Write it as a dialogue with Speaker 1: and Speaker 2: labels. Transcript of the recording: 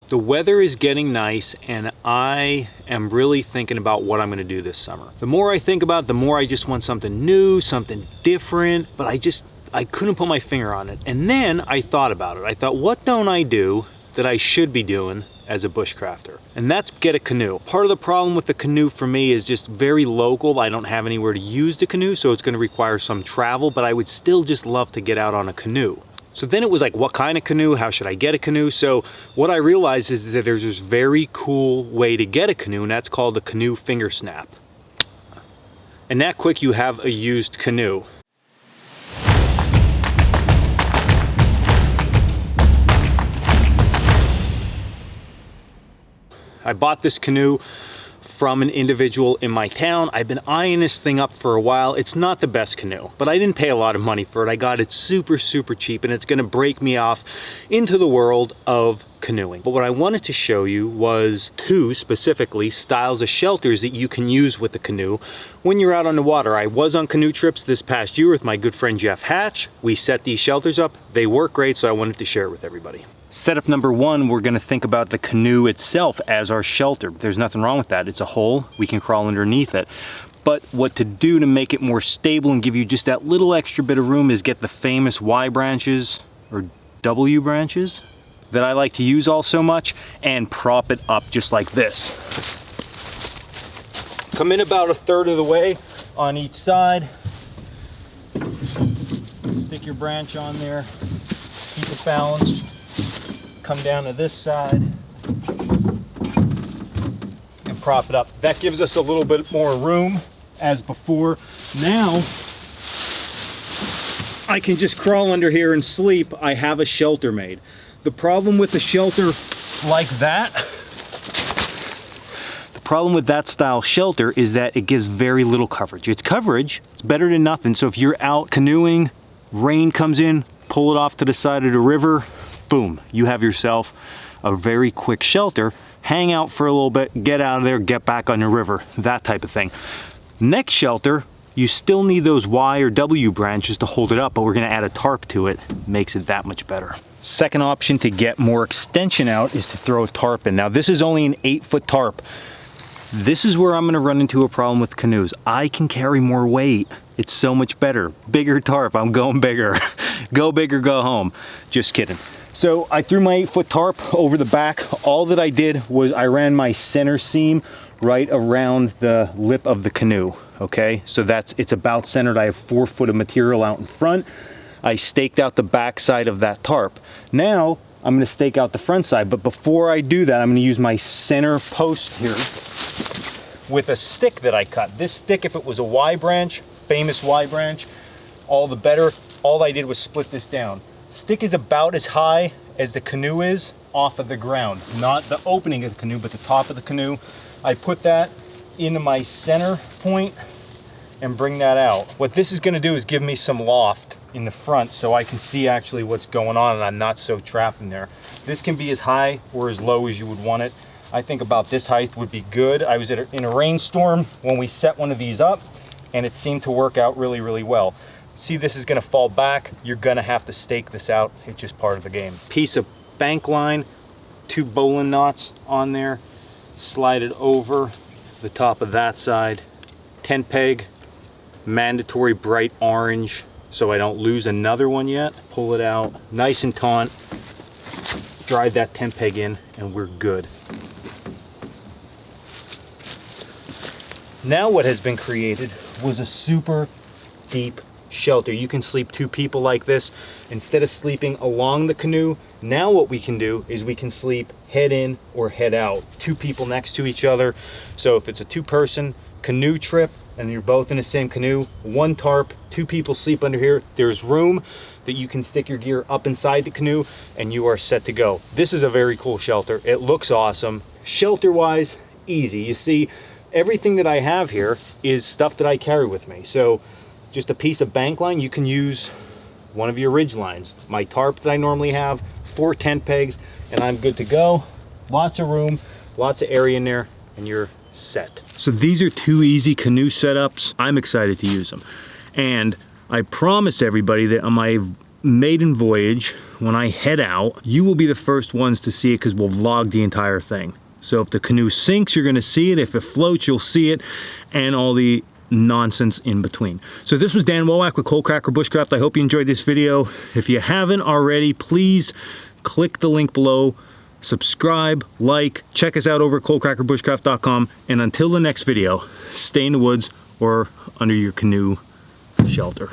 Speaker 1: The weather is getting nice and I am really thinking about what I'm gonna do this summer. The more I think about it, the more I just want something new, something different, but I couldn't put my finger on it. And then I thought about it. I thought, what don't I do that I should be doing as a bushcrafter? And that's get a canoe. Part of the problem with the canoe for me is just very local. I don't have anywhere to use the canoe, so it's gonna require some travel, but I would still just love to get out on a canoe. So then it was like, what kind of canoe? How should I get a canoe? So what I realized is that there's this very cool way to get a canoe, and that's called a canoe finger snap. And that quick, you have a used canoe. I bought this canoe from an individual in my town. I've been eyeing this thing up for a while. It's not the best canoe, but I didn't pay a lot of money for it. I got it super, super cheap, and it's gonna break me off into the world of canoeing. But what I wanted to show you was two specifically styles of shelters that you can use with the canoe when you're out on the water. I was on canoe trips this past year with my good friend Jeff Hatch. We set these shelters up. They work great, so I wanted to share it with everybody. Setup number one, we're gonna think about the canoe itself as our shelter. There's nothing wrong with that. It's a hole, we can crawl underneath it. But what to do to make it more stable and give you just that little extra bit of room is get the famous Y branches or W branches that I like to use all so much and prop it up just like this. Come in about a third of the way on each side. Stick your branch on there, keep it balanced. Come down to this side and prop it up. That gives us a little bit more room as before. Now I can just crawl under here and sleep. I have a shelter made. The problem with the shelter like that, the problem with that style shelter is that it gives very little coverage. It's coverage, it's better than nothing. So if you're out canoeing, rain comes in, pull it off to the side of the river, boom, you have yourself a very quick shelter. Hang out for a little bit, get out of there, get back on the river, that type of thing. Next shelter, you still need those Y or W branches to hold it up, but we're gonna add a tarp to it, makes it that much better. Second option to get more extension out is to throw a tarp in. Now this is only an 8-foot tarp. This is where I'm gonna run into a problem with canoes. I can carry more weight. It's so much better. Bigger tarp, I'm going bigger. Go big or go home. Just kidding. So I threw my 8-foot tarp over the back. All that I did was I ran my center seam right around the lip of the canoe, okay? So it's about centered. I have 4 foot of material out in front. I staked out the back side of that tarp. Now I'm gonna stake out the front side, but before I do that, I'm gonna use my center post here with a stick that I cut. This stick, if it was a Y branch, famous Y branch, all the better. All I did was split this down. Stick is about as high as the canoe is off of the ground, not the opening of the canoe, but the top of the canoe. I put that into my center point and bring that out. What this is gonna do is give me some loft in the front so I can see actually what's going on and I'm not so trapped in there. This can be as high or as low as you would want it. I think about this height would be good. I was in a rainstorm when we set one of these up and it seemed to work out really, really well. See, this is gonna fall back. You're gonna have to stake this out. It's just part of the game. Piece of bank line, 2 bowline knots on there, slide it over the top of that side. Tent peg, mandatory bright orange, so I don't lose another one yet. Pull it out, nice and taut. Drive that tent peg in and we're good. Now what has been created was a super deep shelter. You can sleep 2 people like this. Instead of sleeping along the canoe, now what we can do is we can sleep head in or head out. 2 people next to each other. So if it's a 2-person canoe trip and you're both in the same canoe, 1 tarp, 2 people sleep under here, there's room that you can stick your gear up inside the canoe and you are set to go. This is a very cool shelter. It looks awesome. Shelter wise, easy. You see, everything that I have here is stuff that I carry with me. So just a piece of bank line, you can use one of your ridge lines. My tarp that I normally have, 4 tent pegs, and I'm good to go. Lots of room, lots of area in there, and you're set. So these are 2 easy canoe setups. I'm excited to use them. And I promise everybody that on my maiden voyage, when I head out, you will be the first ones to see it because we'll vlog the entire thing. So if the canoe sinks, you're gonna see it. If it floats, you'll see it, and all the nonsense in between. So this was Dan Wowak with Coalcracker Bushcraft. I hope you enjoyed this video. If you haven't already, please click the link below, subscribe, like, check us out over at coalcrackerbushcraft.com, and until the next video, stay in the woods or under your canoe shelter.